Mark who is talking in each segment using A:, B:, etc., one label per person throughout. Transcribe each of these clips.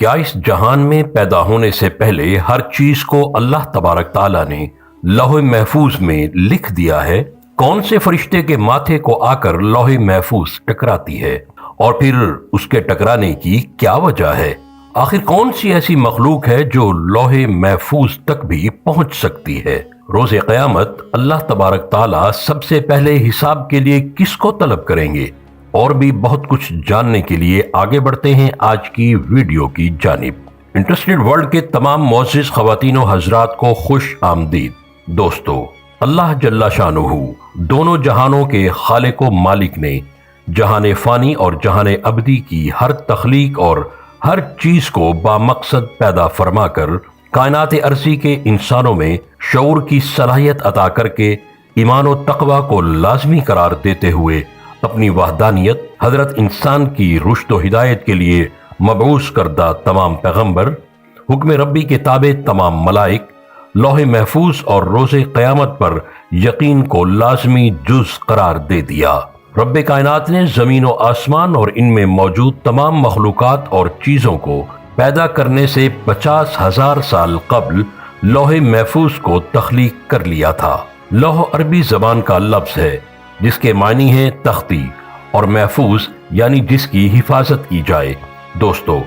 A: کیا اس جہان میں پیدا ہونے سے پہلے ہر چیز کو اللہ تبارک تعالیٰ نے لوح محفوظ میں لکھ دیا ہے؟ کون سے فرشتے کے ماتھے کو آ کر لوح محفوظ ٹکراتی ہے اور پھر اس کے ٹکرانے کی کیا وجہ ہے؟ آخر کون سی ایسی مخلوق ہے جو لوح محفوظ تک بھی پہنچ سکتی ہے؟ روز قیامت اللہ تبارک تعالیٰ سب سے پہلے حساب کے لیے کس کو طلب کریں گے؟ اور بھی بہت کچھ جاننے کے لیے آگے بڑھتے ہیں آج کی ویڈیو کی جانب۔ انٹرسٹڈ ورلڈ کے تمام معزز خواتین و حضرات کو خوش آمدید۔ دوستو، اللہ جل شانہ دونوں جہانوں کے خالق و مالک نے جہان فانی اور جہان ابدی کی ہر تخلیق اور ہر چیز کو بامقصد پیدا فرما کر کائنات ارضی کے انسانوں میں شعور کی صلاحیت عطا کر کے ایمان و تقوی کو لازمی قرار دیتے ہوئے اپنی وحدانیت حضرت انسان کی رشد و ہدایت کے لیے مبعوث کردہ تمام پیغمبر، حکم ربی کے تابع تمام ملائک، لوح محفوظ اور روز قیامت پر یقین کو لازمی جز قرار دے دیا۔ رب کائنات نے زمین و آسمان اور ان میں موجود تمام مخلوقات اور چیزوں کو پیدا کرنے سے 50,000 سال قبل لوح محفوظ کو تخلیق کر لیا تھا۔ لوح عربی زبان کا لفظ ہے جس کے معنی ہے تختی، اور محفوظ یعنی جس کی حفاظت کی جائے۔ دوستو،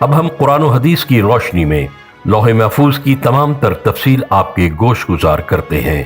A: اب ہم قرآن و حدیث کی روشنی میں لوح محفوظ کی تمام تر تفصیل آپ کے گوش گزار کرتے ہیں۔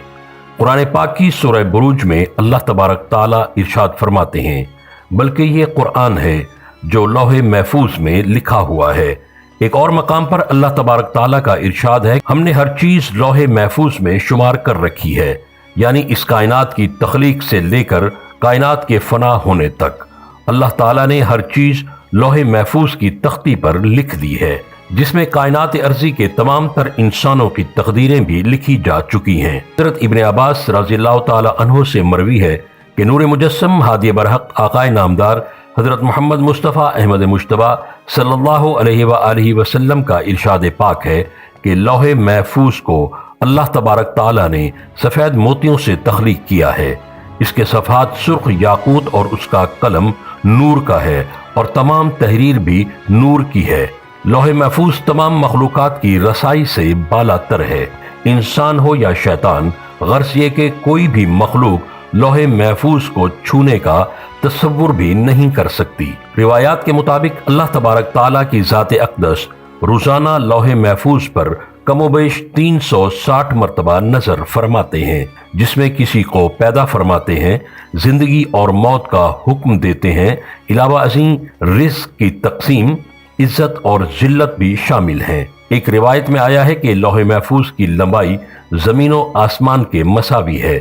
A: قرآن پاک کی سورہ بروج میں اللہ تبارک تعالیٰ ارشاد فرماتے ہیں، بلکہ یہ قرآن ہے جو لوح محفوظ میں لکھا ہوا ہے۔ ایک اور مقام پر اللہ تبارک تعالیٰ کا ارشاد ہے، ہم نے ہر چیز لوح محفوظ میں شمار کر رکھی ہے، یعنی اس کائنات کی تخلیق سے لے کر کائنات کے فنا ہونے تک اللہ تعالیٰ نے ہر چیز لوح محفوظ کی تختی پر لکھ دی ہے، جس میں کائنات ارضی کے تمام تر انسانوں کی تقدیریں بھی لکھی جا چکی ہیں۔ حضرت ابن عباس رضی اللہ تعالیٰ عنہ سے مروی ہے کہ نور مجسم ہادی برحق آقائے نامدار حضرت محمد مصطفیٰ احمد مجتبیٰ صلی اللہ علیہ وآلہ وسلم کا ارشاد پاک ہے کہ لوح محفوظ کو اللہ تبارک تعالیٰ نے سفید موتیوں سے تخلیق کیا ہے۔ اس کے صفحات سرخ یاقوت اور اس کا قلم نور کا ہے اور تمام تحریر بھی نور کی ہے۔ لوح محفوظ تمام مخلوقات کی رسائی سے بالا تر ہے، انسان ہو یا شیطان، غرض یہ کہ کوئی بھی مخلوق لوح محفوظ کو چھونے کا تصور بھی نہیں کر سکتی۔ روایات کے مطابق اللہ تبارک تعالیٰ کی ذات اقدس روزانہ لوح محفوظ پر کم و بیش 360 مرتبہ نظر فرماتے ہیں، جس میں کسی کو پیدا فرماتے ہیں، زندگی اور موت کا حکم دیتے ہیں، علاوہ ازیں رزق کی تقسیم، عزت اور ذلت بھی شامل ہیں۔ ایک روایت میں آیا ہے کہ لوح محفوظ کی لمبائی زمین و آسمان کے مساوی ہے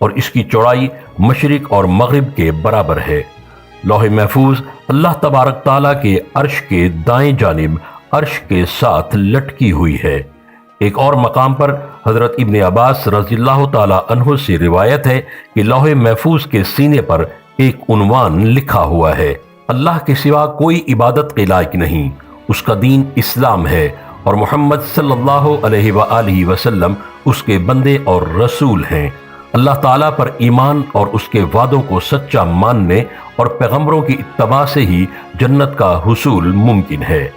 A: اور اس کی چوڑائی مشرق اور مغرب کے برابر ہے۔ لوح محفوظ اللہ تبارک تعالیٰ کے عرش کے دائیں جانب عرش کے ساتھ لٹکی ہوئی ہے۔ ایک اور مقام پر حضرت ابن عباس رضی اللہ تعالیٰ عنہ سے روایت ہے کہ لوح محفوظ کے سینے پر ایک عنوان لکھا ہوا ہے، اللہ کے سوا کوئی عبادت کے لائق نہیں، اس کا دین اسلام ہے اور محمد صلی اللہ علیہ وآلہ وسلم اس کے بندے اور رسول ہیں۔ اللہ تعالیٰ پر ایمان اور اس کے وعدوں کو سچا ماننے اور پیغمبروں کی اتباع سے ہی جنت کا حصول ممکن ہے۔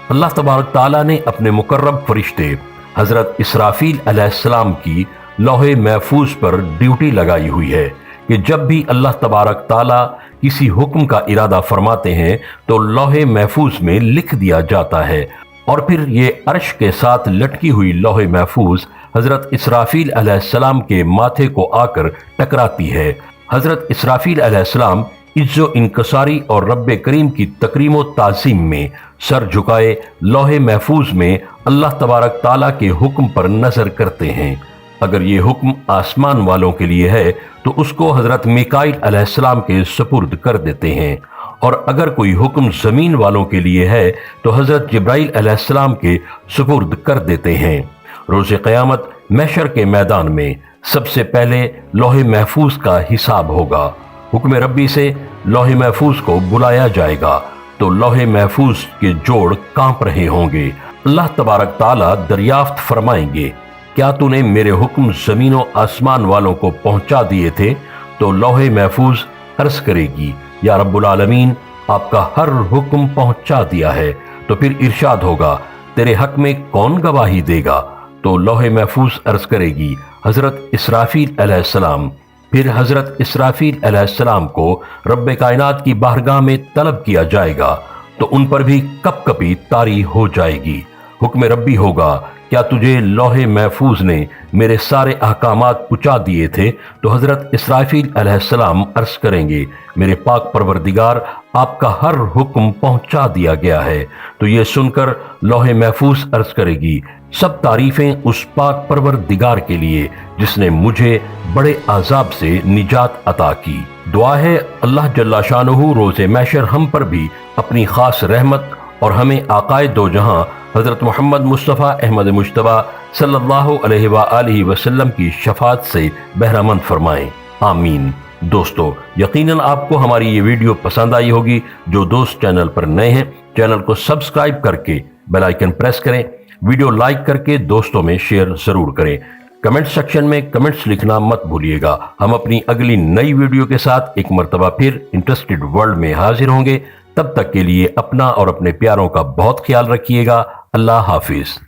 A: اللہ تبارک تعالیٰ نے اپنے مقرب فرشتے حضرت اسرافیل علیہ السلام کی لوح محفوظ پر ڈیوٹی لگائی ہوئی ہے کہ جب بھی اللہ تبارک تعالیٰ کسی حکم کا ارادہ فرماتے ہیں تو لوح محفوظ میں لکھ دیا جاتا ہے، اور پھر یہ عرش کے ساتھ لٹکی ہوئی لوح محفوظ حضرت اسرافیل علیہ السلام کے ماتھے کو آ کر ٹکراتی ہے۔ حضرت اسرافیل علیہ السلام عز و انکساری اور رب کریم کی تکریم و تعظیم میں سر جھکائے لوح محفوظ میں اللہ تبارک تعالیٰ کے حکم پر نظر کرتے ہیں۔ اگر یہ حکم آسمان والوں کے لیے ہے تو اس کو حضرت میکائیل علیہ السلام کے سپرد کر دیتے ہیں، اور اگر کوئی حکم زمین والوں کے لیے ہے تو حضرت جبرائیل علیہ السلام کے سپرد کر دیتے ہیں۔ روز قیامت محشر کے میدان میں سب سے پہلے لوح محفوظ کا حساب ہوگا۔ حکم ربی سے لوح محفوظ کو بلایا جائے گا تو لوح محفوظ کے جوڑ کانپ رہے ہوں گے۔ اللہ تبارک تعالیٰ دریافت فرمائیں گے، کیا تو نے میرے حکم زمین و آسمان والوں کو پہنچا دیے تھے؟ تو لوح محفوظ عرض کرے گی، یا رب العالمین، آپ کا ہر حکم پہنچا دیا ہے۔ تو پھر ارشاد ہوگا تیرے حق میں کون گواہی دے گا؟ تو لوح محفوظ عرض کرے گی حضرت اسرافیل علیہ السلام۔ پھر حضرت اسرافیل علیہ السلام کو رب کائنات کی بارگاہ میں طلب کیا جائے گا تو ان پر بھی کپ کپی طاری ہو جائے گی۔ حکم ربی ہوگا کیا تجھے لوح محفوظ نے میرے سارے احکامات پہنچا دیے تھے؟ تو حضرت اسرافیل علیہ السلام عرض کریں گے میرے پاک پروردگار آپ کا ہر حکم پہنچا دیا گیا ہے۔ تو یہ سن کر لوح محفوظ عرض کرے گی سب تعریفیں اس پاک پروردگار کے لیے جس نے مجھے بڑے عذاب سے نجات عطا کی۔ دعا ہے اللہ جل شانہ روز محشر ہم پر بھی اپنی خاص رحمت اور ہمیں آقائے دو جہاں حضرت محمد مصطفیٰ احمد مجتبیٰ صلی اللہ علیہ وآلہ وسلم کی شفاعت سے بہرہ مند فرمائیں، آمین۔ دوستو، یقیناً آپ کو ہماری یہ ویڈیو پسند آئی ہوگی۔ جو دوست چینل پر نئے ہیں چینل کو سبسکرائب کر کے بیل آئیکن پریس کریں، ویڈیو لائک کر کے دوستوں میں شیئر ضرور کریں۔ کمنٹ سیکشن میں کمنٹس لکھنا مت بھولیے گا۔ ہم اپنی اگلی نئی ویڈیو کے ساتھ ایک مرتبہ پھر انٹرسٹڈ ورلڈ میں حاضر ہوں گے۔ تب تک کے لیے اپنا اور اپنے پیاروں کا بہت خیال رکھیے گا۔ اللہ حافظ۔